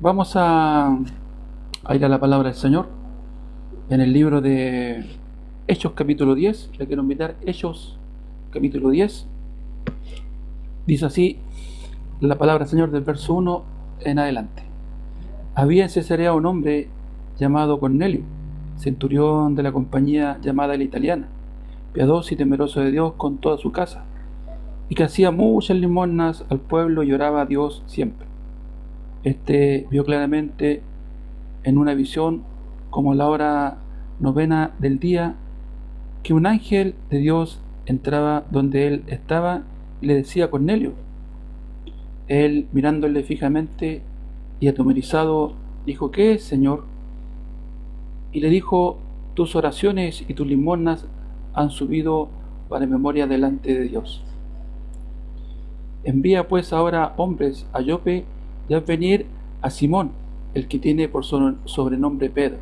Vamos a ir a la palabra del Señor en el libro de Hechos capítulo 10. Le quiero invitar Hechos capítulo 10. Dice así la palabra del Señor del verso 1 en adelante. Había en Cesarea un hombre llamado Cornelio, centurión de la compañía llamada la Italiana, piadoso y temeroso de Dios con toda su casa, y que hacía muchas limosnas al pueblo y oraba a Dios siempre. Este vio claramente en una visión, como la hora novena del día, que un ángel de Dios entraba donde él estaba y le decía: Cornelio. Él, mirándole fijamente y atemorizado, dijo: ¿Qué es, Señor? Y le dijo: tus oraciones y tus limosnas han subido para memoria delante de Dios. Envía pues ahora hombres a Jope y haz venir a Simón, el que tiene por sobrenombre Pedro.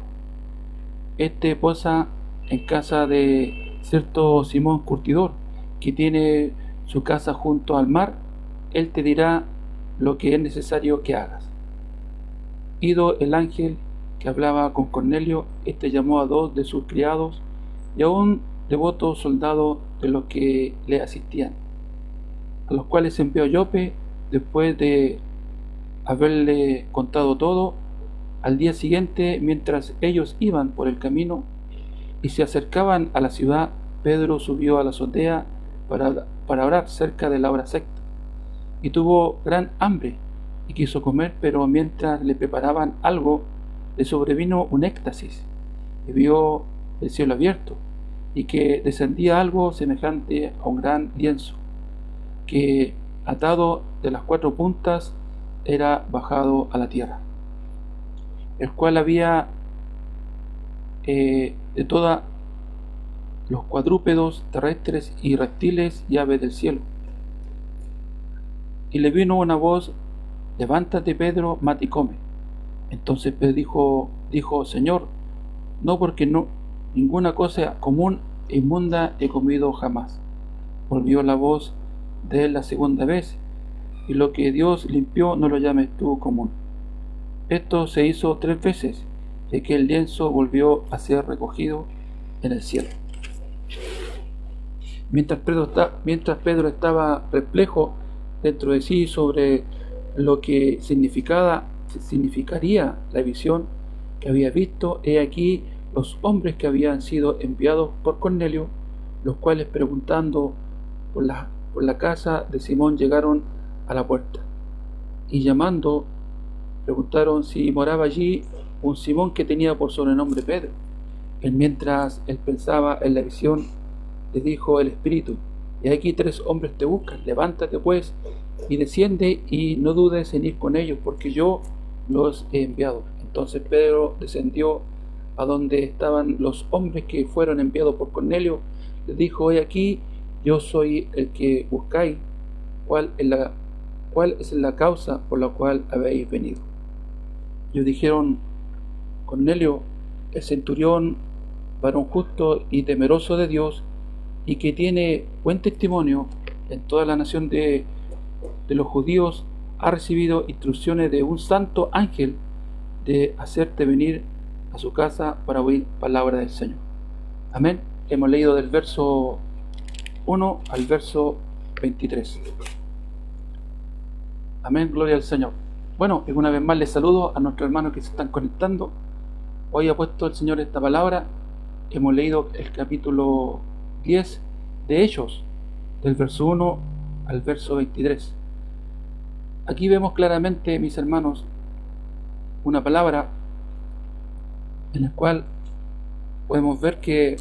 Este posa en casa de cierto Simón curtidor, que tiene su casa junto al mar. Él te dirá lo que es necesario que hagas. Ido el ángel que hablaba con Cornelio, este llamó a dos de sus criados y a un devoto soldado de los que le asistían, a los cuales envió a Jope. Después de haberle contado todo, al día siguiente, mientras ellos iban por el camino y se acercaban a la ciudad, Pedro subió a la azotea para orar cerca de la hora sexta, y tuvo gran hambre y quiso comer, pero mientras le preparaban algo, le sobrevino un éxtasis y vio el cielo abierto y que descendía algo semejante a un gran lienzo, que atado de las cuatro puntas era bajado a la tierra, el cual había de todos los cuadrúpedos terrestres y reptiles y aves del cielo. Y le vino una voz: levántate, Pedro, mata y come. Entonces Pedro dijo: Señor, no, porque no ninguna cosa común e inmunda he comido jamás. Volvió la voz de él la segunda vez: y lo que Dios limpió no lo llames tú común. Esto se hizo 3 veces, y que el lienzo volvió a ser recogido en el cielo. Mientras Pedro estaba perplejo dentro de sí sobre lo que significaría la visión que había visto, he aquí los hombres que habían sido enviados por Cornelio, los cuales, preguntando por la casa de Simón, llegaron a la puerta, y llamando preguntaron si moraba allí un Simón que tenía por sobrenombre Pedro. Mientras él pensaba en la visión, le dijo el Espíritu: y aquí 3 hombres te buscan. Levántate pues y desciende, y no dudes en ir con ellos, porque yo los he enviado. Entonces Pedro descendió a donde estaban los hombres que fueron enviados por Cornelio. Les dijo: he aquí, yo soy el que buscáis. ¿Cuál es la causa por la cual habéis venido? Ellos dijeron: Cornelio, el centurión, varón justo y temeroso de Dios, y que tiene buen testimonio en toda la nación de los judíos, ha recibido instrucciones de un santo ángel de hacerte venir a su casa para oír palabra del Señor. Amén. Hemos leído del verso 1 al verso 23. Amén, gloria al Señor. Bueno, y una vez más les saludo a nuestros hermanos que se están conectando. Hoy ha puesto el Señor esta palabra. Hemos leído el capítulo 10 de Hechos, del verso 1 al verso 23. Aquí vemos claramente, mis hermanos, una palabra en la cual podemos ver que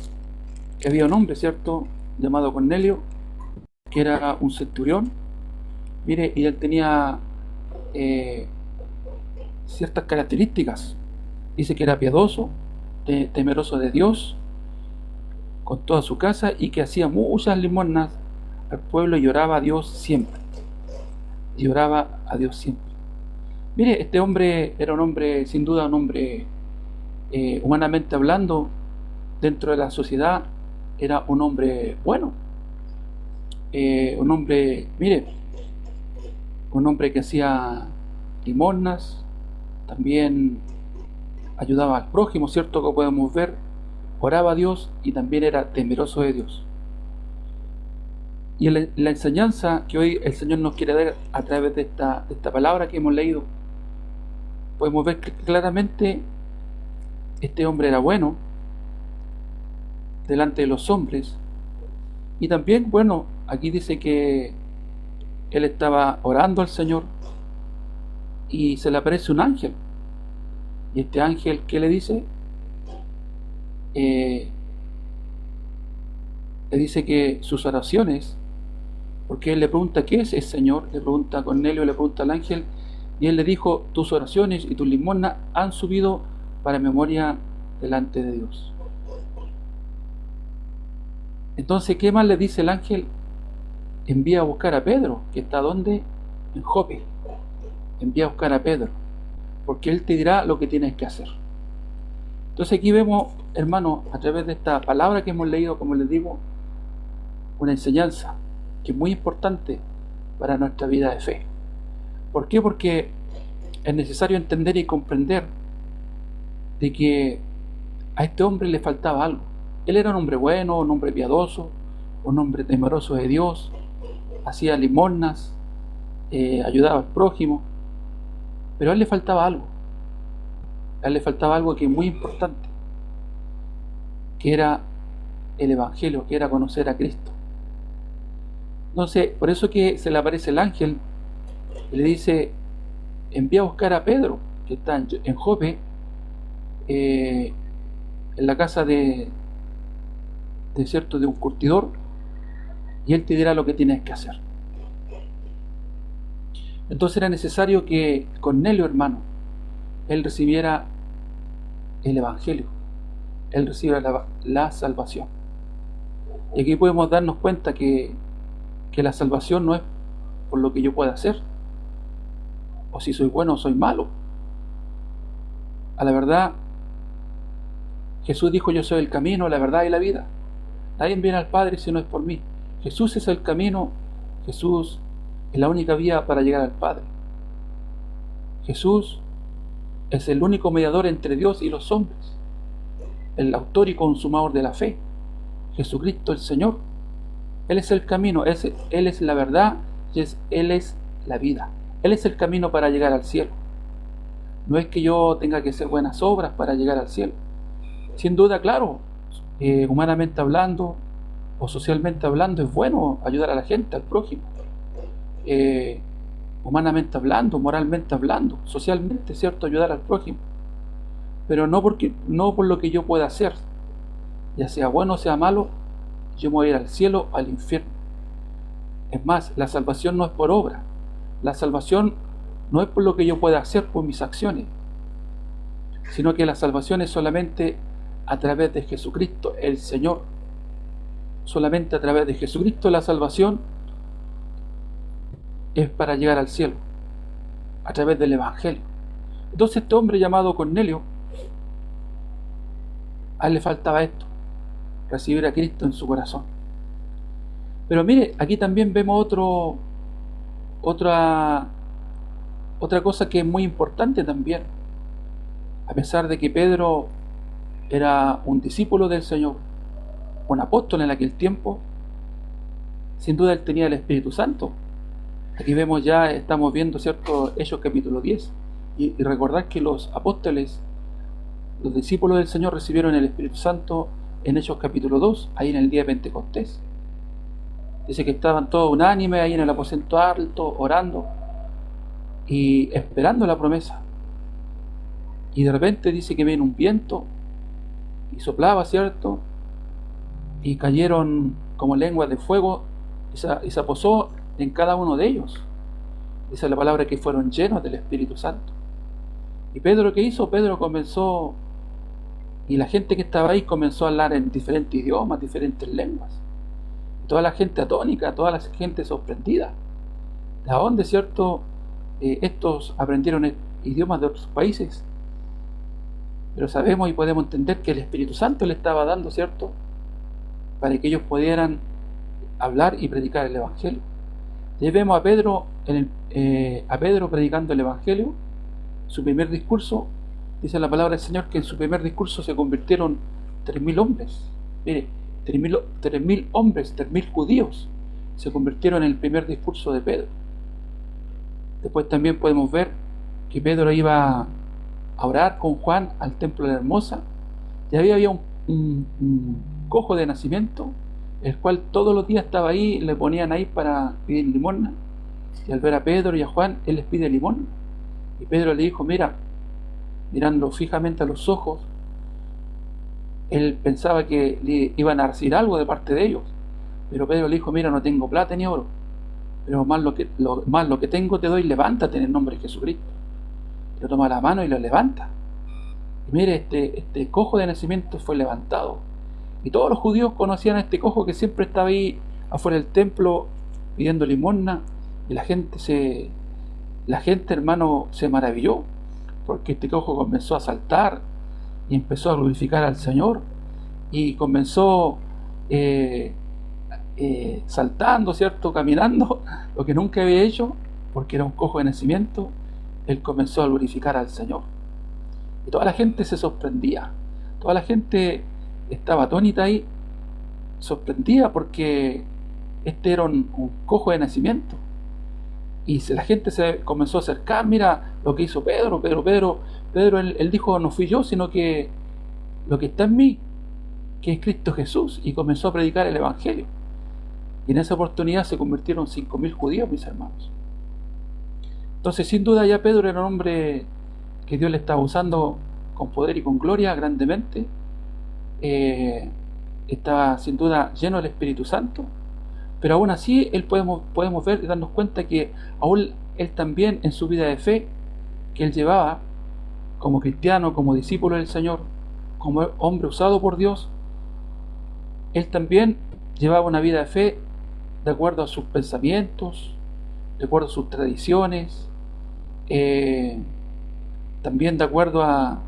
había un hombre, ¿cierto?, llamado Cornelio, que era un centurión. Mire, y él tenía ciertas características. Dice que era piadoso, temeroso de Dios con toda su casa, y que hacía muchas limosnas al pueblo y oraba a Dios siempre. Mire, este hombre era un hombre, sin duda, un hombre humanamente hablando, dentro de la sociedad, era un hombre bueno. Un hombre que hacía limosnas, también ayudaba al prójimo, ¿cierto? Que podemos ver, oraba a Dios y también era temeroso de Dios. Y la enseñanza que hoy el Señor nos quiere dar a través de esta palabra que hemos leído, podemos ver que claramente este hombre era bueno delante de los hombres. Y también, bueno, aquí dice que él estaba orando al Señor y se le aparece un ángel. Y este ángel, ¿qué le dice? Le dice que sus oraciones, porque él le pregunta ¿qué es el Señor? Le pregunta a Cornelio, le pregunta al ángel, y él le dijo: tus oraciones y tus limosnas han subido para memoria delante de Dios. Entonces, ¿qué más le dice el ángel? Envía a buscar a Pedro, que está ¿dónde? En Jope. Envía a buscar a Pedro, porque él te dirá lo que tienes que hacer. Entonces aquí vemos, hermanos, a través de esta palabra que hemos leído, como les digo, una enseñanza que es muy importante para nuestra vida de fe. ¿Por qué? Porque es necesario entender y comprender de que a este hombre le faltaba algo. Él era un hombre bueno, un hombre piadoso, un hombre temeroso de Dios, hacía limosnas, ayudaba al prójimo, pero a él le faltaba algo. A él le faltaba algo que es muy importante, que era el Evangelio, que era conocer a Cristo. Entonces, por eso que se le aparece el ángel y le dice: envía a buscar a Pedro, que está en Jope, en la casa de un curtidor, y él te dirá lo que tienes que hacer. Entonces era necesario que Cornelio, hermano, él recibiera el Evangelio, él recibiera la salvación. Y aquí podemos darnos cuenta que la salvación no es por lo que yo pueda hacer, o si soy bueno o soy malo. A la verdad, Jesús dijo: yo soy el camino, la verdad y la vida. Nadie viene al Padre si no es por mí. Jesús es el camino, Jesús es la única vía para llegar al Padre. Jesús es el único mediador entre Dios y los hombres, el autor y consumador de la fe. Jesucristo el Señor. Él es el camino, Él es la verdad y Él es la vida. Él es el camino para llegar al cielo. No es que yo tenga que hacer buenas obras para llegar al cielo. Sin duda, claro, humanamente hablando o socialmente hablando, es bueno ayudar a la gente, al prójimo. Humanamente hablando, moralmente hablando, socialmente, ¿cierto? Ayudar al prójimo. Pero no por lo que yo pueda hacer, ya sea bueno o sea malo, yo me voy a ir al cielo o al infierno. Es más, la salvación no es por obra. La salvación no es por lo que yo pueda hacer, por mis acciones, sino que la salvación es solamente a través de Jesucristo, el Señor. Solamente a través de Jesucristo la salvación es para llegar al cielo, a través del Evangelio. Entonces este hombre llamado Cornelio, a él le faltaba esto: recibir a Cristo en su corazón. Pero mire, aquí también vemos otra cosa que es muy importante también. A pesar de que Pedro era un discípulo del Señor, un apóstol en aquel tiempo, sin duda él tenía el Espíritu Santo. Aquí vemos ya, estamos viendo, ¿cierto?, Hechos capítulo 10, y recordar que los apóstoles, los discípulos del Señor, recibieron el Espíritu Santo en Hechos capítulo 2, ahí en el día de Pentecostés. Dice que estaban todos unánimes ahí en el aposento alto, orando y esperando la promesa. Y de repente dice que viene un viento y soplaba, ¿cierto? Y cayeron como lenguas de fuego y se posó en cada uno de ellos. Dice la palabra que fueron llenos del Espíritu Santo. ¿Y Pedro qué hizo? Pedro comenzó, y la gente que estaba ahí comenzó a hablar en diferentes idiomas, diferentes lenguas. Toda la gente atónica, toda la gente sorprendida. ¿De dónde, cierto? Estos aprendieron idiomas de otros países. Pero sabemos y podemos entender que el Espíritu Santo le estaba dando, ¿cierto?, para que ellos pudieran hablar y predicar el Evangelio. Y vemos a Pedro predicando el Evangelio, su primer discurso, dice la palabra del Señor que en su primer discurso se convirtieron 3.000 hombres. Mire, 3.000 hombres, 3.000 judíos se convirtieron en el primer discurso de Pedro. Después también podemos ver que Pedro iba a orar con Juan al templo de la Hermosa, y había un cojo de nacimiento, el cual todos los días estaba ahí, le ponían ahí para pedir limosna, y al ver a Pedro y a Juan, él les pide limosna. Y Pedro le dijo, mira, mirando fijamente a los ojos, él pensaba que le iban a recibir algo de parte de ellos, pero Pedro le dijo, mira, no tengo plata ni oro, pero más lo que tengo te doy, levántate en el nombre de Jesucristo. Y lo toma la mano y lo levanta. Y mire, este cojo de nacimiento fue levantado. Y todos los judíos conocían a este cojo que siempre estaba ahí afuera del templo pidiendo limosna, y la gente, hermano, se maravilló, porque este cojo comenzó a saltar y empezó a glorificar al Señor, y comenzó saltando, ¿cierto?, caminando, lo que nunca había hecho, porque era un cojo de nacimiento. Él comenzó a glorificar al Señor. Y toda la gente se sorprendía, toda la gente estaba atónita ahí, sorprendida, porque este era un cojo de nacimiento. Y la gente se comenzó a acercar, mira lo que hizo Pedro, él dijo, no fui yo, sino que lo que está en mí, que es Cristo Jesús, y comenzó a predicar el Evangelio. Y en esa oportunidad se convirtieron 5.000 judíos, mis hermanos. Entonces, sin duda, ya Pedro era un hombre que Dios le estaba usando con poder y con gloria grandemente. Estaba sin duda lleno del Espíritu Santo, pero aún así podemos ver y darnos cuenta que aún él también, en su vida de fe que él llevaba como cristiano, como discípulo del Señor, como hombre usado por Dios, él también llevaba una vida de fe de acuerdo a sus pensamientos, de acuerdo a sus tradiciones, también de acuerdo a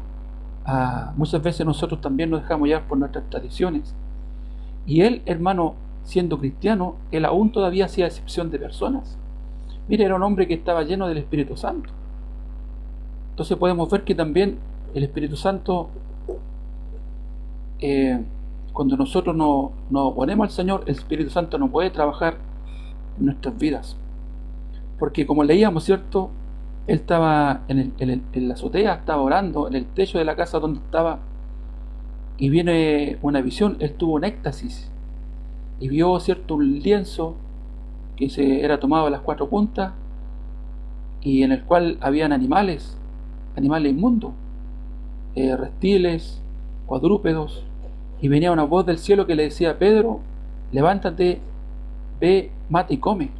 muchas veces nosotros también nos dejamos llevar por nuestras tradiciones. Y él, hermano, siendo cristiano, él aún todavía hacía excepción de personas. Mire, era un hombre que estaba lleno del Espíritu Santo. Entonces podemos ver que también el Espíritu Santo, cuando nosotros nos oponemos al Señor, el Espíritu Santo no puede trabajar en nuestras vidas. Porque como leíamos, ¿cierto?, él estaba en la azotea, estaba orando en el techo de la casa donde estaba, y viene una visión. Él tuvo un éxtasis y vio, ¿cierto?, un lienzo que se era tomado a las 4 puntas, y en el cual habían animales inmundos, reptiles, cuadrúpedos, y venía una voz del cielo que le decía, Pedro, levántate, ve, mata y come.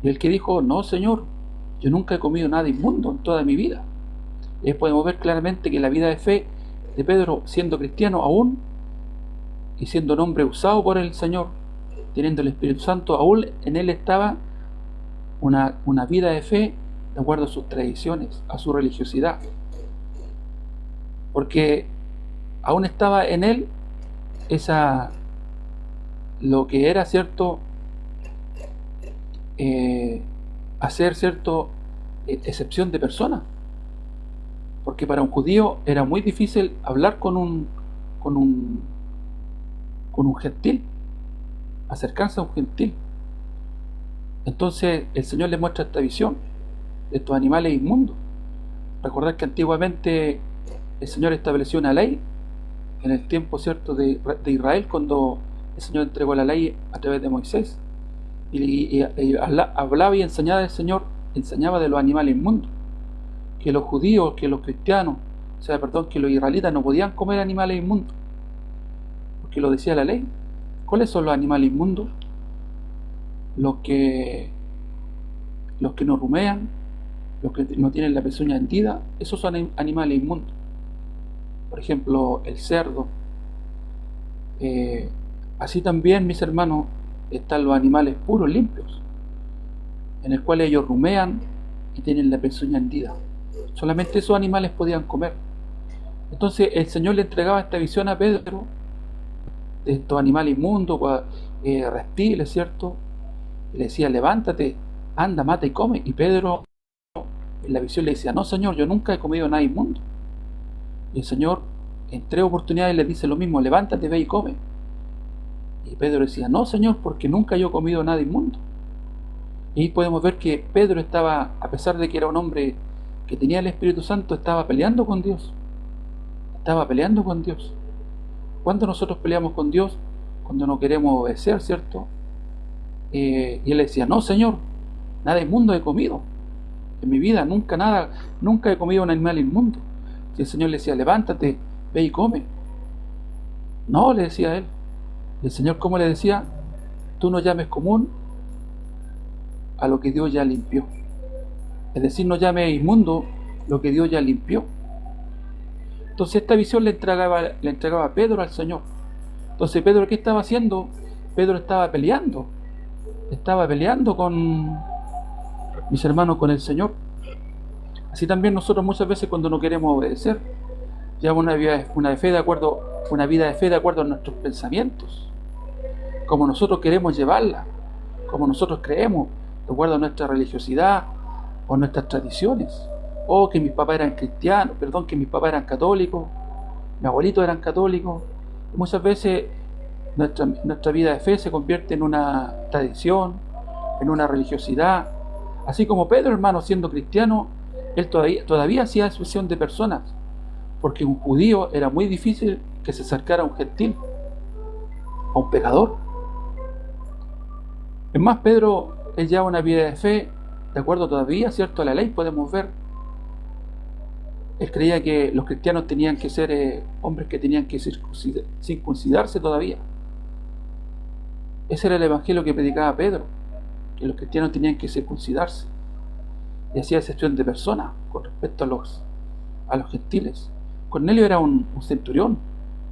Y el que dijo, no, Señor, yo nunca he comido nada inmundo en toda mi vida. Y ahí podemos ver claramente que la vida de fe de Pedro, siendo cristiano aún, y siendo un hombre usado por el Señor, teniendo el Espíritu Santo, aún en él estaba una vida de fe de acuerdo a sus tradiciones, a su religiosidad. Porque aún estaba en él lo que era, ¿cierto?, hacer, ¿cierto?, excepción de persona. Porque para un judío era muy difícil hablar con un gentil, acercarse a un gentil. Entonces el Señor le muestra esta visión de estos animales inmundos. Recordad que antiguamente el Señor estableció una ley en el tiempo, ¿cierto?, de Israel, cuando el Señor entregó la ley a través de Moisés, y hablaba y enseñaba el Señor, enseñaba de los animales inmundos, que los judíos, que los cristianos, que los israelitas no podían comer animales inmundos, porque lo decía la ley. ¿Cuáles son los animales inmundos? Los que no rumean, los que no tienen la pezuña hendida, esos son animales inmundos. Por ejemplo, el cerdo. Así también, mis hermanos, están los animales puros, limpios, en el cual ellos rumean y tienen la pezuña hendida. Solamente esos animales podían comer. Entonces el Señor le entregaba esta visión a Pedro de estos animales inmundos, reptiles, ¿cierto? Y le decía, levántate, anda, mata y come. Y Pedro en la visión le decía, no Señor, yo nunca he comido nada inmundo. Y el Señor en 3 oportunidades le dice lo mismo, levántate, ve y come. Y Pedro decía, no Señor, porque nunca yo he comido nada inmundo. Y ahí podemos ver que Pedro estaba, a pesar de que era un hombre que tenía el Espíritu Santo, estaba peleando con Dios. Estaba peleando con Dios. ¿Cuándo nosotros peleamos con Dios? Cuando no queremos obedecer, ¿cierto? Y él decía, no Señor, nada inmundo he comido. En mi vida nunca he comido un animal inmundo. Y el Señor le decía, levántate, ve y come. No, le decía él. Y el Señor, ¿cómo le decía? Tú no llames común a lo que Dios ya limpió. Es decir, no llames inmundo lo que Dios ya limpió. Entonces esta visión le entregaba a Pedro al Señor. Entonces Pedro, ¿qué estaba haciendo? Pedro estaba peleando con, mis hermanos, con el Señor. Así también nosotros muchas veces cuando no queremos obedecer, llevamos una vida de fe de acuerdo a nuestros pensamientos, como nosotros queremos llevarla, como nosotros creemos, de acuerdo a nuestra religiosidad o nuestras tradiciones. O que mis papás eran cristianos, que mis papás eran católicos, mis abuelitos eran católicos. Y muchas veces nuestra vida de fe se convierte en una tradición, en una religiosidad. Así como Pedro, hermano, siendo cristiano, él todavía hacía excepción de personas, porque un judío era muy difícil que se acercara a un gentil, a un pecador. Es más, Pedro, él lleva una vida de fe, de acuerdo todavía, ¿cierto?, a la ley, podemos ver. Él creía que los cristianos tenían que ser hombres que tenían que circuncidarse todavía. Ese era el evangelio que predicaba Pedro, que los cristianos tenían que circuncidarse. Y hacía excepción de personas con respecto a los gentiles. Cornelio era un centurión.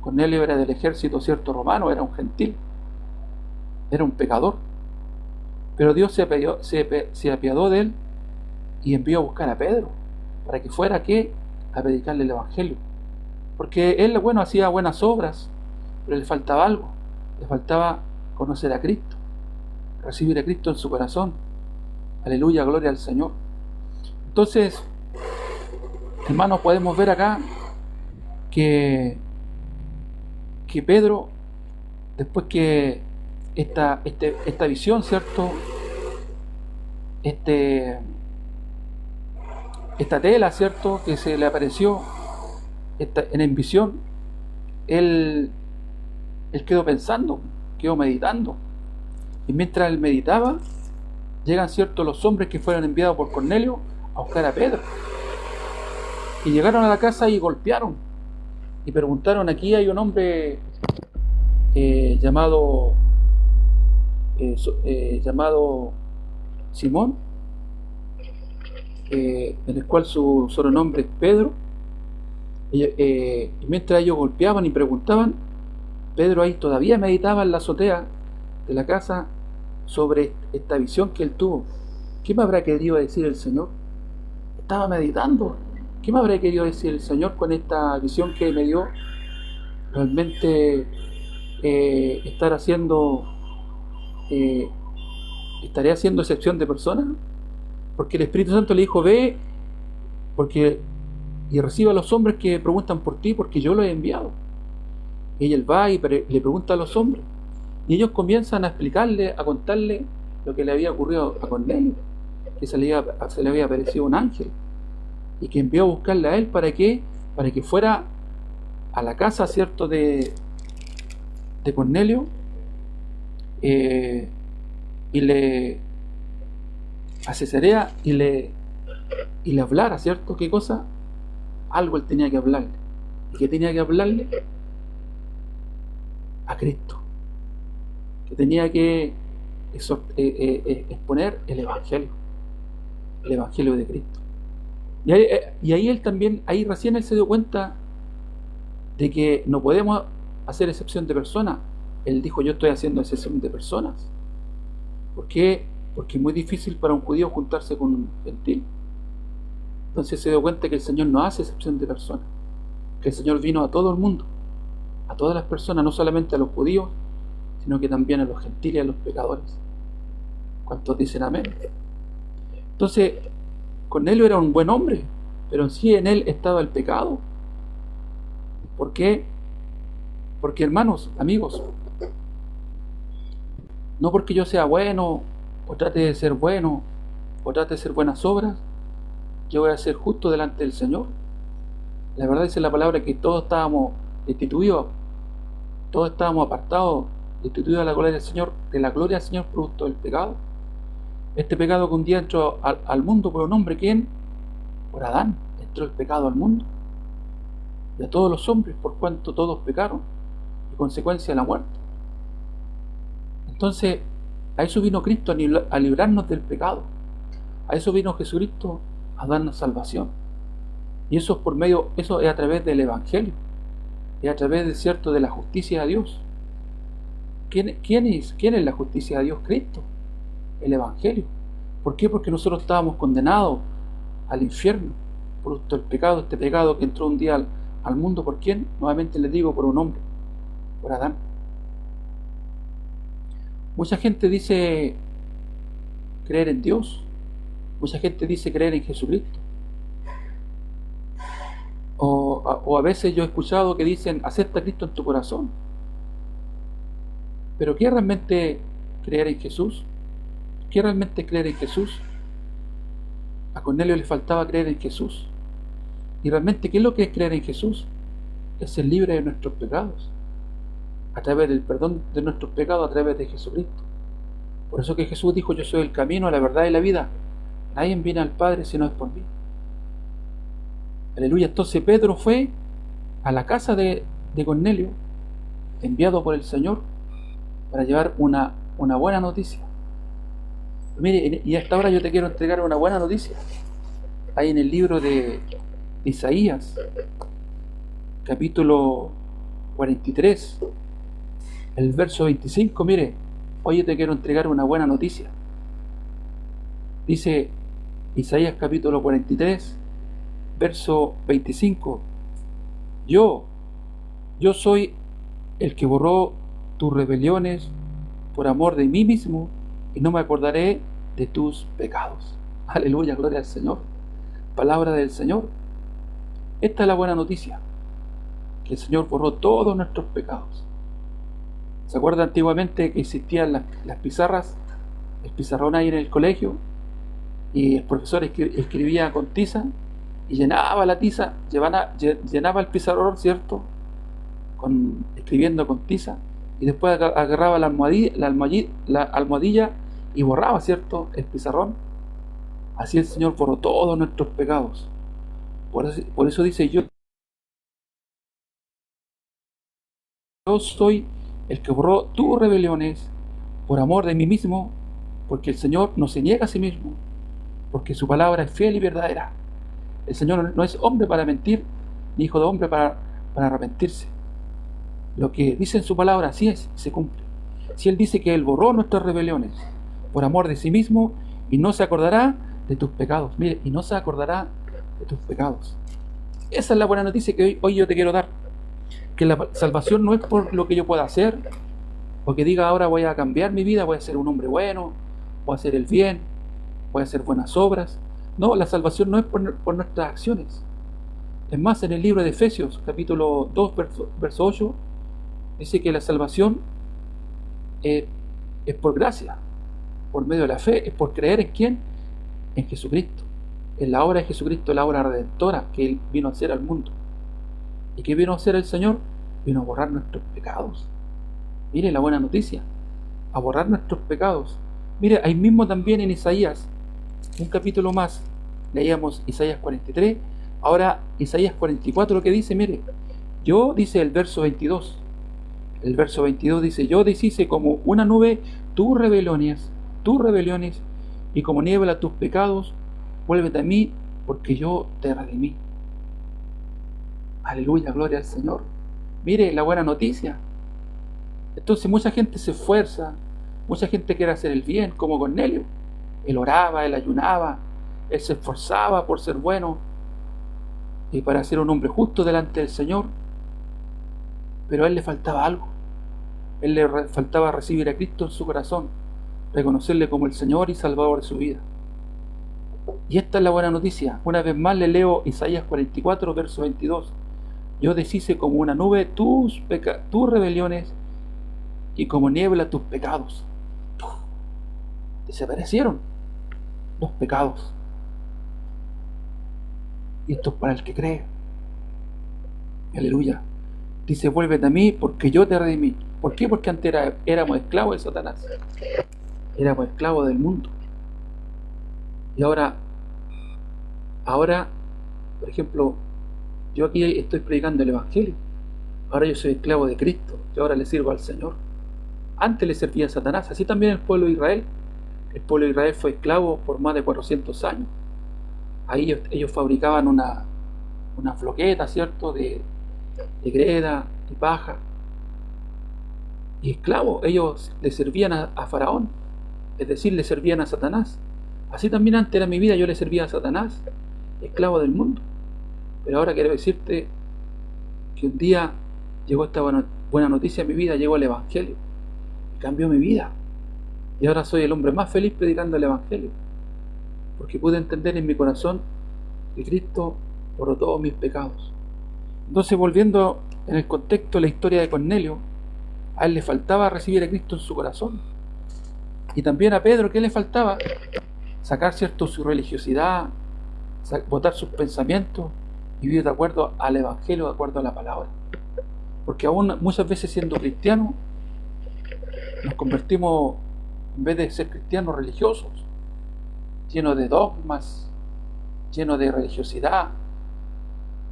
Cornelio era del ejército, cierto, romano, era un gentil. Era un pecador. Pero Dios se apiadó de él y envió a buscar a Pedro para que fuera a predicarle el evangelio. Porque él, bueno, hacía buenas obras, pero le faltaba algo. Le faltaba conocer a Cristo, recibir a Cristo en su corazón. Aleluya, gloria al Señor. Entonces, hermanos, podemos ver acá que Pedro, después que esta visión, ¿cierto?, esta tela, ¿cierto?, que se le apareció en visión, él quedó pensando, quedó meditando. Y mientras él meditaba, llegan, ¿cierto?, los hombres que fueron enviados por Cornelio a buscar a Pedro. Y llegaron a la casa y golpearon. Y preguntaron, aquí hay un hombre llamado Simón, en el cual su sobrenombre es Pedro. Y mientras ellos golpeaban y preguntaban, Pedro ahí todavía meditaba en la azotea de la casa sobre esta visión que él tuvo. ¿Qué me habrá querido decir el Señor? Estaba meditando. ¿Qué me habrá querido decir el Señor con esta visión que me dio? Realmente estaré haciendo excepción de personas, porque el Espíritu Santo le dijo, ve y recibe a los hombres que preguntan por ti, porque yo los he enviado. Y él va y le pregunta a los hombres, y ellos comienzan a explicarle, a contarle lo que le había ocurrido a Cornelio, que se le había aparecido un ángel y que envió a buscarle a él para que fuera a la casa, ¿cierto?, de Cornelio, y le asesorara y le hablara, ¿cierto? ¿Qué cosa? Algo él tenía que hablarle. ¿Y qué tenía que hablarle? A Cristo. Que tenía que exponer el Evangelio de Cristo. Y ahí él también, ahí recién él se dio cuenta de que no podemos hacer excepción de personas. Él dijo, yo estoy haciendo excepción de personas. ¿Por qué? Porque es muy difícil para un judío juntarse con un gentil. Entonces se dio cuenta que el Señor no hace excepción de personas, que el Señor vino a todo el mundo, a todas las personas, no solamente a los judíos, sino que también a los gentiles y a los pecadores. ¿Cuántos dicen amén? Entonces, Cornelio era un buen hombre, pero en sí en él estaba el pecado. ¿Por qué? Porque, hermanos, amigos, no porque yo sea bueno, o trate de ser bueno, o trate de hacer buenas obras, yo voy a ser justo delante del Señor. La verdad dice la palabra que todos estábamos destituidos, todos estábamos apartados, destituidos de la gloria del Señor producto del pecado. Este pecado que un día entró al mundo por un hombre, ¿quién? Por Adán, entró el pecado al mundo. Y a todos los hombres, por cuanto todos pecaron, y consecuencia la muerte. Entonces, a eso vino Cristo, a librarnos del pecado. A eso vino Jesucristo, a darnos salvación. Y eso es a través del Evangelio, es a través de la justicia de Dios. ¿Quién es la justicia de Dios? Cristo, el Evangelio. ¿Por qué? Porque nosotros estábamos condenados al infierno, producto del pecado, este pecado que entró un día al mundo. ¿Por quién? Nuevamente les digo, por un hombre, por Adán. Mucha gente dice creer en Dios, mucha gente dice creer en Jesucristo, o a veces yo he escuchado que dicen acepta a Cristo en tu corazón. Pero ¿qué es realmente creer en Jesús? ¿Qué realmente es creer en Jesús? A Cornelio le faltaba creer en Jesús. Y realmente, ¿qué es lo que es creer en Jesús? Es ser libre de nuestros pecados, a través del perdón de nuestros pecados, a través de Jesucristo. Por eso que Jesús dijo: yo soy el camino, la verdad y la vida. Nadie viene al Padre si no es por mí. Aleluya. Entonces Pedro fue a la casa de Cornelio, enviado por el Señor, para llevar una buena noticia. Mire, y a esta hora yo te quiero entregar una buena noticia. Hay en el libro de Isaías, capítulo 43, el verso 25, mire, hoy yo te quiero entregar una buena noticia. Dice Isaías capítulo 43, verso 25: Yo soy el que borró tus rebeliones por amor de mí mismo, y no me acordaré de tus pecados. Aleluya, gloria al Señor. Palabra del Señor. Esta es la buena noticia, que el Señor borró todos nuestros pecados. ¿Se acuerda antiguamente que existían las pizarras, el pizarrón ahí en el colegio, y el profesor escribía con tiza y llenaba la tiza, llenaba el pizarrón, ¿cierto?, escribiendo con tiza, y después agarraba la almohadilla y borraba, ¿cierto?, el pizarrón? Así el Señor borró todos nuestros pecados. Por eso dice: yo soy el que borró tus rebeliones por amor de mí mismo, porque el Señor no se niega a sí mismo, porque su palabra es fiel y verdadera. El Señor no es hombre para mentir, ni hijo de hombre para arrepentirse. Lo que dice en su palabra, así es, se cumple. Si Él dice que Él borró nuestras rebeliones por amor de sí mismo, y no se acordará de tus pecados. Mire, y no se acordará de tus pecados. Esa es la buena noticia que hoy yo te quiero dar. Que la salvación no es por lo que yo pueda hacer, o que diga ahora voy a cambiar mi vida, voy a ser un hombre bueno, voy a hacer el bien, voy a hacer buenas obras. No, la salvación no es por nuestras acciones. Es más, en el libro de Efesios, capítulo 2, verso 8, dice que la salvación es por gracia, por medio de la fe, es por creer en ¿quién? En Jesucristo, en la obra de Jesucristo, la obra redentora que Él vino a hacer al mundo. ¿Y qué vino a hacer el Señor? Vino a borrar nuestros pecados. Mire la buena noticia, a borrar nuestros pecados. Mire, ahí mismo también en Isaías, un capítulo más, leíamos Isaías 43, ahora Isaías 44, lo que dice, mire, yo, dice el verso 22, dice: yo deshice como una nube tus rebeliones, y como niebla tus pecados. Vuélvete a mí, porque yo te redimí. Aleluya, gloria al Señor. Mire la buena noticia. Entonces mucha gente se esfuerza, mucha gente quiere hacer el bien, como Cornelio. Él oraba, él ayunaba, él se esforzaba por ser bueno y para ser un hombre justo delante del Señor. Pero a él le faltaba algo. Él le faltaba recibir a Cristo en su corazón, reconocerle como el Señor y Salvador de su vida. Y esta es la buena noticia. Una vez más le leo Isaías 44, verso 22. Yo deshice como una nube tus rebeliones y como niebla tus pecados. Desaparecieron los pecados. Y esto es para el que cree. Aleluya. Dice, vuélvete a mí porque yo te redimí. ¿Por qué? Porque antes éramos esclavos de Satanás. Éramos esclavos del mundo. Y ahora, por ejemplo, yo aquí estoy predicando el Evangelio. Ahora yo soy esclavo de Cristo. Yo ahora le sirvo al Señor. Antes le servía a Satanás. Así también el pueblo de Israel. El pueblo de Israel fue esclavo por más de 400 años. Ahí ellos fabricaban una floqueta, ¿cierto? De greda, de paja. Y esclavos, ellos le servían a Faraón. Es decir, le servían a Satanás. Así también antes era mi vida, yo le servía a Satanás, esclavo del mundo. Pero ahora quiero decirte que un día llegó esta buena noticia a mi vida, llegó el Evangelio. Y cambió mi vida. Y ahora soy el hombre más feliz predicando el Evangelio. Porque pude entender en mi corazón que Cristo borró todos mis pecados. Entonces, volviendo en el contexto de la historia de Cornelio, a él le faltaba recibir a Cristo en su corazón. Y también a Pedro, ¿qué le faltaba? Sacar, ¿cierto?, su religiosidad, botar sus pensamientos y vivir de acuerdo al Evangelio, de acuerdo a la palabra. Porque aún muchas veces siendo cristianos, nos convertimos, en vez de ser cristianos religiosos, llenos de dogmas, llenos de religiosidad,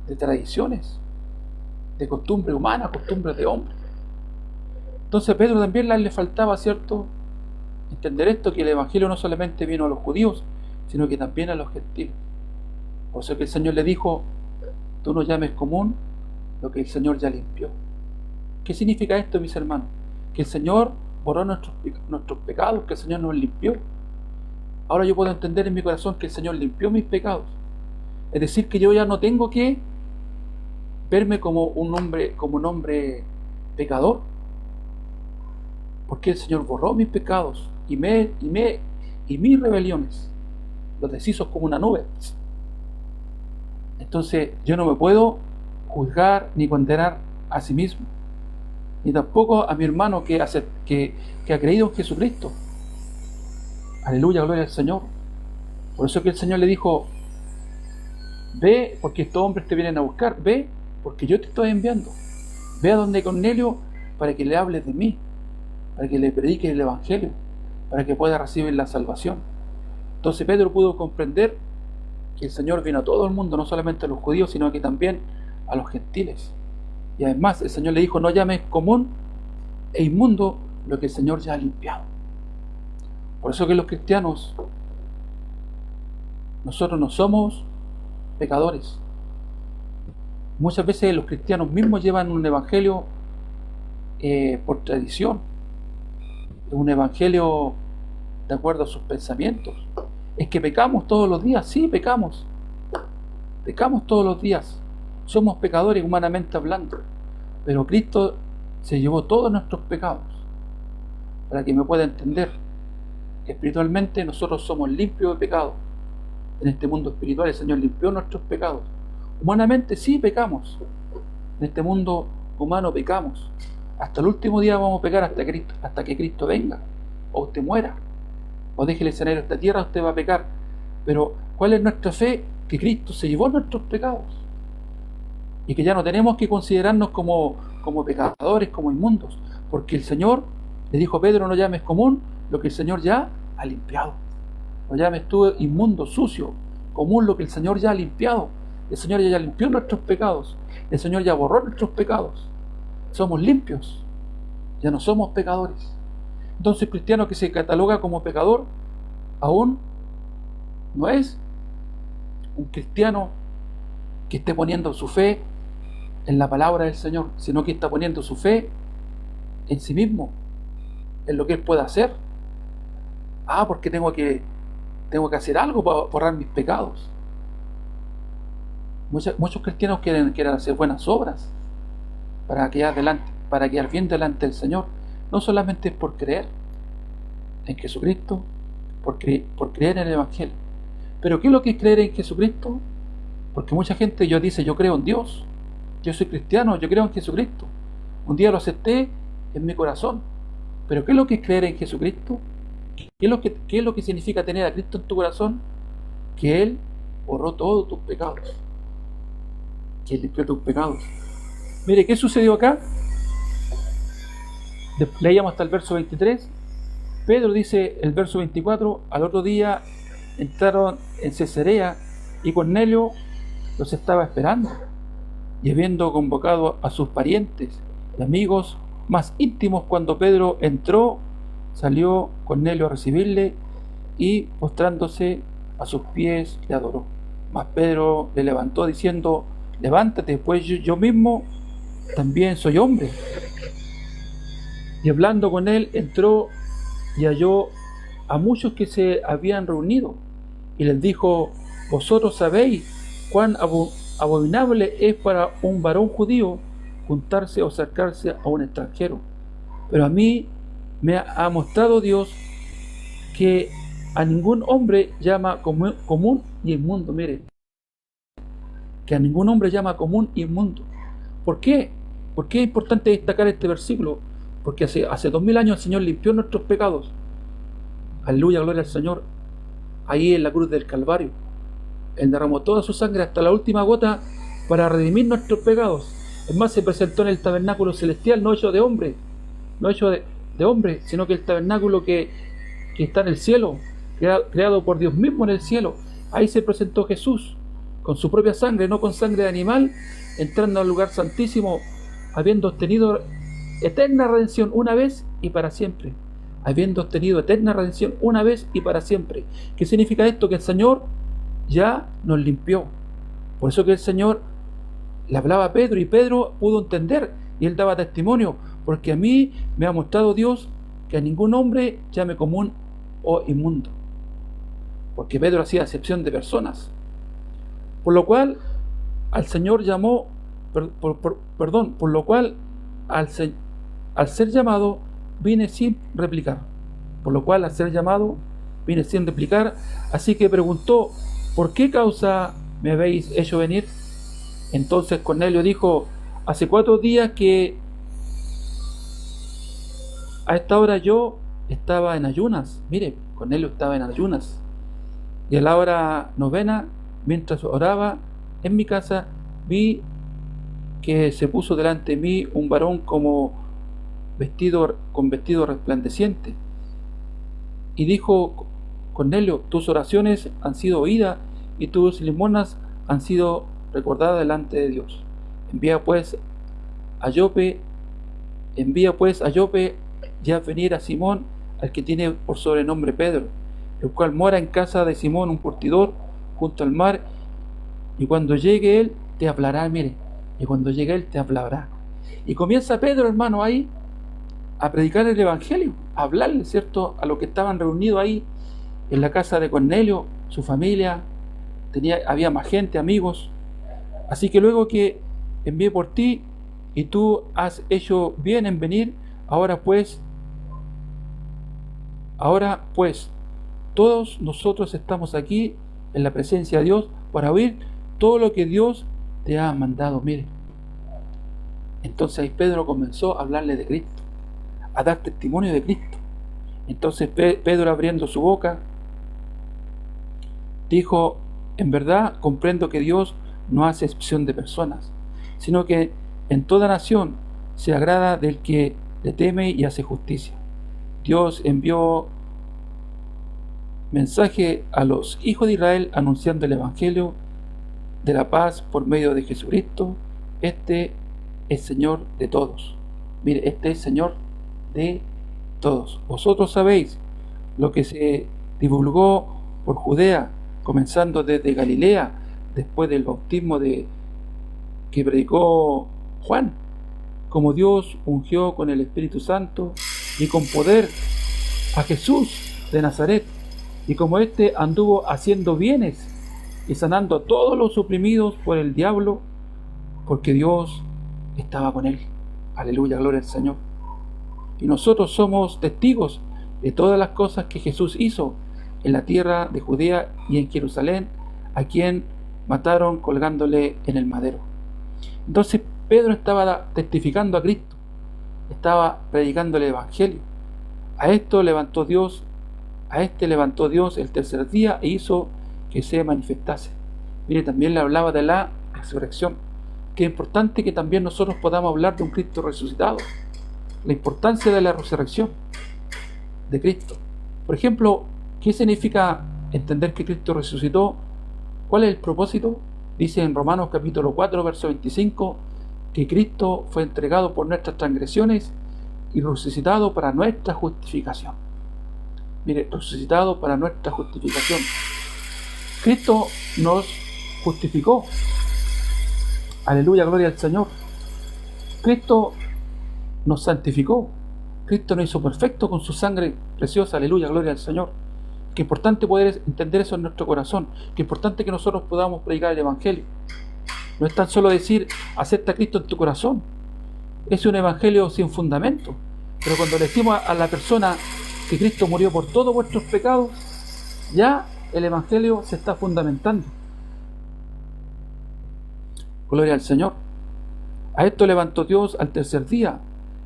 de tradiciones, de costumbres humanas, costumbres de hombres. Entonces a Pedro también le faltaba, ¿cierto?, entender esto, que el Evangelio no solamente vino a los judíos, sino que también a los gentiles. Por eso que el Señor le dijo, tú no llames común lo que el Señor ya limpió. ¿Qué significa esto, mis hermanos? Que el Señor borró nuestros pecados, que el Señor nos limpió. Ahora yo puedo entender en mi corazón que el Señor limpió mis pecados. Es decir, que yo ya no tengo que verme como un hombre pecador, porque el Señor borró mis pecados y mis rebeliones, los deshizo como una nube. Entonces yo no me puedo juzgar ni condenar a sí mismo, ni tampoco a mi hermano que ha creído en Jesucristo. Aleluya, gloria al Señor. Por eso que el Señor le dijo, ve porque estos hombres te vienen a buscar, ve porque yo te estoy enviando. Ve a donde Cornelio para que le hables de mí, para que le prediques el Evangelio, para que pueda recibir la salvación. Entonces Pedro pudo comprender que el Señor vino a todo el mundo, no solamente a los judíos, sino que también a los gentiles. Y además el Señor le dijo, no llames común e inmundo lo que el Señor ya ha limpiado. Por eso que los cristianos, nosotros no somos pecadores. Muchas veces los cristianos mismos llevan un evangelio por tradición, un evangelio de acuerdo a sus pensamientos. Es que pecamos todos los días, sí, pecamos todos los días, somos pecadores humanamente hablando, pero Cristo se llevó todos nuestros pecados. Para que me pueda entender, espiritualmente nosotros somos limpios de pecado. En este mundo espiritual el Señor limpió nuestros pecados. Humanamente sí pecamos, en este mundo humano pecamos. Hasta el último día vamos a pecar hasta que Cristo venga, o usted muera, o deje el escenario de esta tierra, usted va a pecar. Pero ¿cuál es nuestra fe? Que Cristo se llevó nuestros pecados y que ya no tenemos que considerarnos como pecadores, como inmundos, porque el Señor le dijo a Pedro, no llames común lo que el Señor ya ha limpiado. No llames tú inmundo, sucio, común lo que el Señor ya ha limpiado. El Señor ya limpió nuestros pecados, el Señor ya borró nuestros pecados. Somos limpios, ya no somos pecadores. Entonces el cristiano que se cataloga como pecador aún no es un cristiano que esté poniendo su fe en la palabra del Señor, sino que está poniendo su fe en sí mismo, en lo que él pueda hacer. Porque tengo que hacer algo para borrar mis pecados. Muchos cristianos quieren hacer buenas obras para quedar bien delante del Señor. No solamente es por creer en Jesucristo, por creer en el Evangelio, Pero ¿qué es lo que es creer en Jesucristo? Porque mucha gente dice, yo creo en Dios, yo soy cristiano, yo creo en Jesucristo. Un día lo acepté en mi corazón. Pero ¿qué es lo que es creer en Jesucristo? ¿Qué es lo que significa tener a Cristo en tu corazón? Que Él borró todos tus pecados. Que Él limpió tus pecados. Mire, ¿qué sucedió acá? Leíamos hasta el verso 23. Pedro dice el verso 24, al otro día entraron en Cesarea y Cornelio los estaba esperando. Y habiendo convocado a sus parientes y amigos más íntimos, cuando Pedro entró, salió Cornelio a recibirle y postrándose a sus pies le adoró. Mas Pedro le levantó diciendo, levántate, pues yo mismo también soy hombre. Y hablando con él, entró y halló a muchos que se habían reunido, y les dijo, vosotros sabéis cuán abominable es para un varón judío juntarse o acercarse a un extranjero. Pero a mí me ha mostrado Dios que a ningún hombre llama común y inmundo. Mire, que a ningún hombre llama común y inmundo. ¿Por qué? ¿Por qué es importante destacar este versículo? Porque hace 2000 años el Señor limpió nuestros pecados. Aleluya, gloria al Señor. Ahí en la cruz del Calvario. Él derramó toda su sangre hasta la última gota para redimir nuestros pecados. Es más, se presentó en el tabernáculo celestial, no hecho de hombre, no hecho de hombre, sino que el tabernáculo que está en el cielo, creado por Dios mismo en el cielo. Ahí se presentó Jesús con su propia sangre, no con sangre de animal, entrando al lugar santísimo, habiendo obtenido eterna redención una vez y para siempre. Habiendo obtenido eterna redención una vez y para siempre. ¿Qué significa esto? Que el Señor ya nos limpió. Por eso que el Señor le hablaba a Pedro y Pedro pudo entender y él daba testimonio, porque a mí me ha mostrado Dios que a ningún hombre llame común o inmundo, porque Pedro hacía acepción de personas, por lo cual al Señor llamó, por lo cual al ser llamado vine sin replicar, así que preguntó, ¿por qué causa me habéis hecho venir? Entonces Cornelio dijo, hace 4 días que a esta hora yo estaba en ayunas. Mire, Cornelio estaba en ayunas. Y a la hora 9, mientras oraba en mi casa, vi que se puso delante de mí un varón con vestido resplandeciente. Y dijo, Cornelio, tus oraciones han sido oídas y tus limonas han sido recordadas delante de Dios. Envía pues a Jope y haz venir a Simón, al que tiene por sobrenombre Pedro, el cual mora en casa de Simón, un curtidor, junto al mar, y cuando llegue él te hablará. Mire, y cuando llegue él te hablará. Y comienza Pedro, hermano, ahí a predicar el evangelio, a hablarle, ¿cierto?, a los que estaban reunidos ahí en la casa de Cornelio, su familia, había más gente, amigos. Así que luego que envié por ti y tú has hecho bien en venir, ahora pues todos nosotros estamos aquí en la presencia de Dios para oír todo lo que Dios te ha mandado. Mire, entonces ahí Pedro comenzó a hablarle de Cristo, a dar testimonio de Cristo. Entonces Pedro, abriendo su boca, dijo, en verdad comprendo que Dios no hace excepción de personas, sino que en toda nación se agrada del que le teme y hace justicia. Dios envió mensaje a los hijos de Israel anunciando el evangelio de la paz por medio de Jesucristo. Este es Señor de todos. Mire, este es Señor de todos. Vosotros sabéis lo que se divulgó por Judea, comenzando desde Galilea, después del bautismo que predicó Juan, como Dios ungió con el Espíritu Santo y con poder a Jesús de Nazaret, y como éste anduvo haciendo bienes y sanando a todos los oprimidos por el diablo, porque Dios estaba con él. Aleluya, gloria al Señor. Y nosotros somos testigos de todas las cosas que Jesús hizo, en la tierra de Judea y en Jerusalén, a quien mataron colgándole en el madero. Entonces Pedro estaba testificando a Cristo, estaba predicando el Evangelio. A este levantó Dios el tercer día e hizo que se manifestase. Mire, también le hablaba de la resurrección. Qué importante que también nosotros podamos hablar de un Cristo resucitado, la importancia de la resurrección de Cristo. Por ejemplo, ¿qué significa entender que Cristo resucitó? ¿Cuál es el propósito? Dice en Romanos capítulo 4, verso 25, que Cristo fue entregado por nuestras transgresiones y resucitado para nuestra justificación. Mire, resucitado para nuestra justificación. Cristo nos justificó. Aleluya, gloria al Señor. Cristo nos santificó. Cristo nos hizo perfecto con su sangre preciosa. Aleluya, gloria al Señor. Qué importante poder entender eso en nuestro corazón. Qué importante que nosotros podamos predicar el Evangelio. No es tan solo decir, acepta a Cristo en tu corazón. Es un Evangelio sin fundamento. Pero cuando le decimos a la persona que Cristo murió por todos vuestros pecados, ya el Evangelio se está fundamentando. Gloria al Señor. A esto levantó Dios al tercer día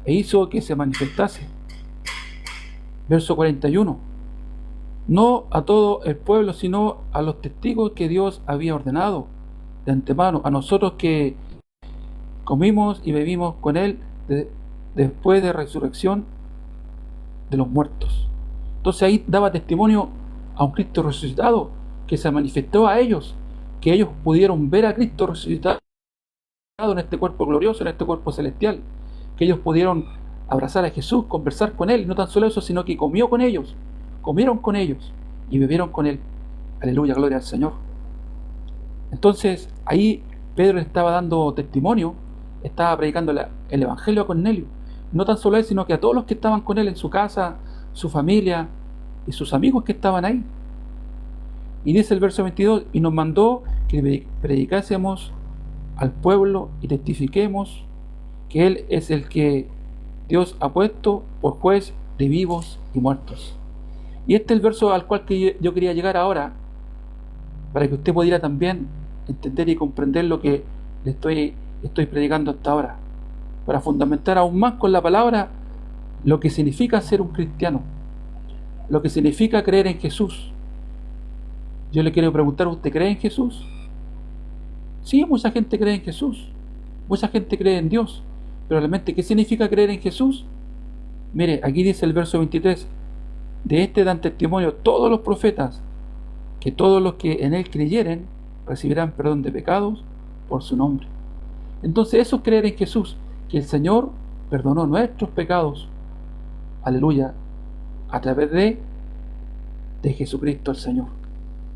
e hizo que se manifestase. Verso 41. No a todo el pueblo, sino a los testigos que Dios había ordenado de antemano, a nosotros que comimos y bebimos con Él después de resurrección de los muertos. Entonces ahí daba testimonio a un Cristo resucitado que se manifestó a ellos, que ellos pudieron ver a Cristo resucitado en este cuerpo glorioso, en este cuerpo celestial, que ellos pudieron abrazar a Jesús, conversar con Él, y no tan solo eso, sino que comió con ellos, comieron con ellos y bebieron con Él. Aleluya, gloria al Señor. Entonces ahí Pedro le estaba dando testimonio, estaba predicando el Evangelio a Cornelio, no tan solo a él, sino que a todos los que estaban con él en su casa, su familia y sus amigos que estaban ahí. Y dice el verso 22, y nos mandó que predicásemos al pueblo y testifiquemos que Él es el que Dios ha puesto por juez de vivos y muertos. Y este es el verso al cual que yo quería llegar ahora, para que usted pudiera también entender y comprender lo que le estoy predicando hasta ahora, para fundamentar aún más con la palabra lo que significa ser un cristiano, lo que significa creer en Jesús. Yo le quiero preguntar, ¿usted cree en Jesús? Sí, mucha gente cree en Jesús, mucha gente cree en Dios, pero realmente, ¿qué significa creer en Jesús? Mire, aquí dice el verso 23, de este dan testimonio todos los profetas, que todos los que en Él creyeren recibirán perdón de pecados por su nombre. Entonces eso es creer en Jesús, que el Señor perdonó nuestros pecados, aleluya, a través de Jesucristo el Señor.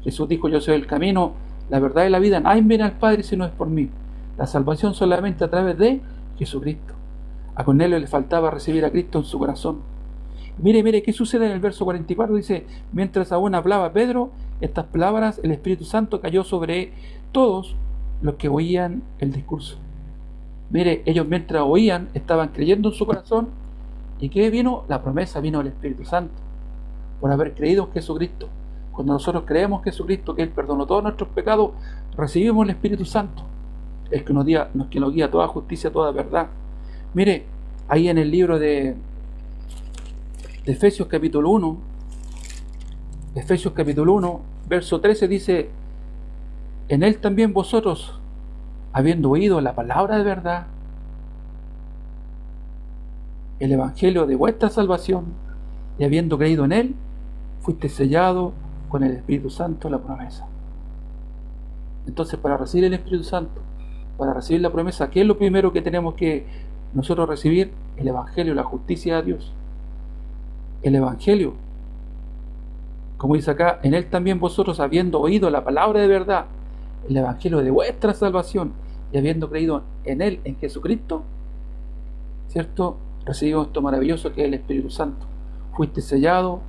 Jesús dijo, yo soy el camino, la verdad y la vida, nadie viene al Padre si no es por mí. La salvación solamente a través de Jesucristo. A Cornelio le faltaba recibir a Cristo en su corazón. Mire, ¿qué sucede en el verso 44? Dice, mientras aún hablaba Pedro estas palabras, el Espíritu Santo cayó sobre todos los que oían el discurso. Mire, ellos mientras oían, estaban creyendo en su corazón. ¿Y qué vino? La promesa, vino el Espíritu Santo, por haber creído en Jesucristo. Cuando nosotros creemos en Jesucristo, que Él perdonó todos nuestros pecados, recibimos el Espíritu Santo, el que nos guía a toda justicia, a toda verdad. Mire, ahí en el libro de Efesios capítulo 1, verso 13 dice, en Él también vosotros, habiendo oído la palabra de verdad, el Evangelio de vuestra salvación, y habiendo creído en Él, fuiste sellado con el Espíritu Santo la promesa. Entonces, para recibir el Espíritu Santo, para recibir la promesa, ¿qué es lo primero que tenemos que nosotros recibir? El Evangelio, la justicia de Dios. El Evangelio, como dice acá, en Él también vosotros, habiendo oído la palabra de verdad, el Evangelio de vuestra salvación, y habiendo creído en Él, en Jesucristo, ¿cierto? Recibimos esto maravilloso que es el Espíritu Santo. Fuiste sellado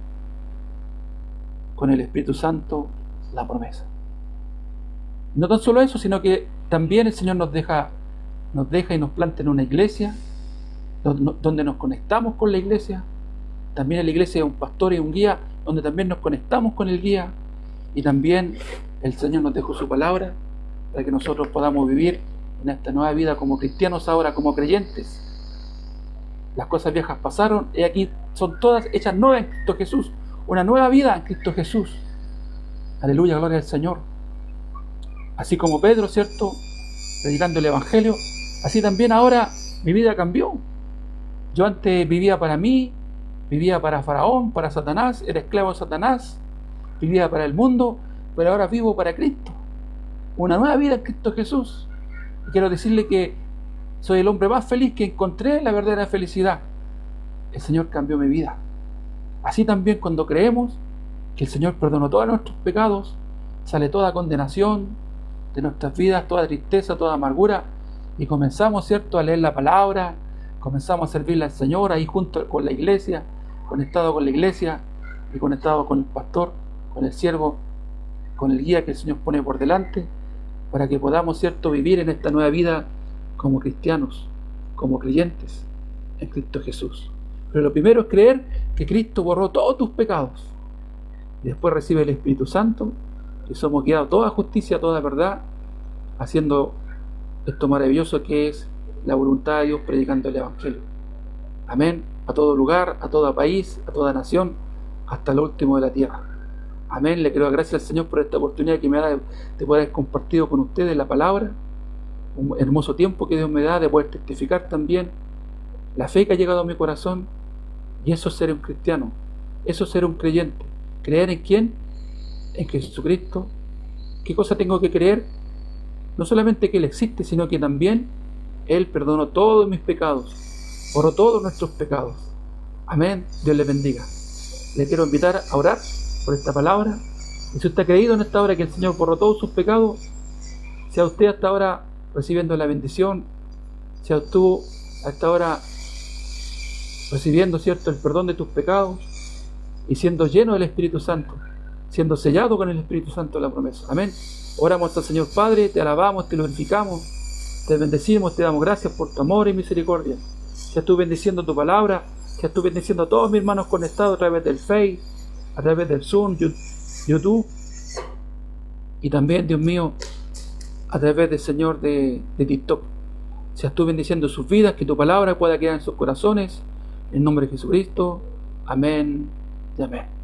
con el Espíritu Santo, la promesa. No tan solo eso, sino que también el Señor nos deja y nos planta en una iglesia donde nos conectamos con la iglesia. También en la iglesia hay un pastor y un guía donde también nos conectamos con el guía, y también el Señor nos dejó su palabra para que nosotros podamos vivir en esta nueva vida como cristianos ahora, como creyentes. Las cosas viejas pasaron y aquí son todas hechas nuevas en Cristo Jesús, una nueva vida en Cristo Jesús. Aleluya, gloria al Señor. Así como Pedro, ¿cierto?, predicando el Evangelio, así también ahora mi vida cambió. Yo antes vivía para mí, vivía para Faraón, para Satanás, era esclavo de Satanás, vivía para el mundo, pero ahora vivo para Cristo. Una nueva vida en Cristo Jesús. Y quiero decirle que soy el hombre más feliz, que encontré la verdadera felicidad. El Señor cambió mi vida. Así también cuando creemos que el Señor perdonó todos nuestros pecados, sale toda condenación de nuestras vidas, toda tristeza, toda amargura, y comenzamos, ¿cierto?, a leer la palabra, comenzamos a servirle al Señor ahí junto con la iglesia, conectado con la iglesia y conectado con el pastor, con el siervo, con el guía que el Señor pone por delante, para que podamos, ¿cierto?, vivir en esta nueva vida como cristianos, como creyentes en Cristo Jesús. Pero lo primero es creer que Cristo borró todos tus pecados, y después recibe el Espíritu Santo y somos guiados a toda justicia, a toda verdad, haciendo esto maravilloso que es la voluntad de Dios, predicando el Evangelio. Amén. A todo lugar, a todo país, a toda nación, hasta lo último de la tierra. Amén. Le quiero dar gracias al Señor por esta oportunidad que me da de poder haber compartido con ustedes la palabra. Un hermoso tiempo que Dios me da de poder testificar también la fe que ha llegado a mi corazón. Y eso es ser un cristiano, eso es ser un creyente. ¿Creer en quién? En Jesucristo. ¿Qué cosa tengo que creer? No solamente que Él existe, sino que también Él perdonó todos mis pecados, borró todos nuestros pecados. Amén. Dios le bendiga. Le quiero invitar a orar por esta palabra. Y si usted ha creído en esta hora que el Señor borró todos sus pecados, sea usted hasta ahora recibiendo la bendición, sea tú hasta ahora recibiendo, ¿cierto?, el perdón de tus pecados y siendo lleno del Espíritu Santo, siendo sellado con el Espíritu Santo la promesa. Amén. Oramos al Señor Padre, te alabamos, te glorificamos, te bendecimos, te damos gracias por tu amor y misericordia. Seas tú bendiciendo tu palabra, seas tú bendiciendo a todos mis hermanos conectados a través del Face, a través del Zoom, YouTube, y también, Dios mío, a través del Señor de TikTok. Seas tú bendiciendo sus vidas, que tu palabra pueda quedar en sus corazones, en nombre de Jesucristo. Amén y amén.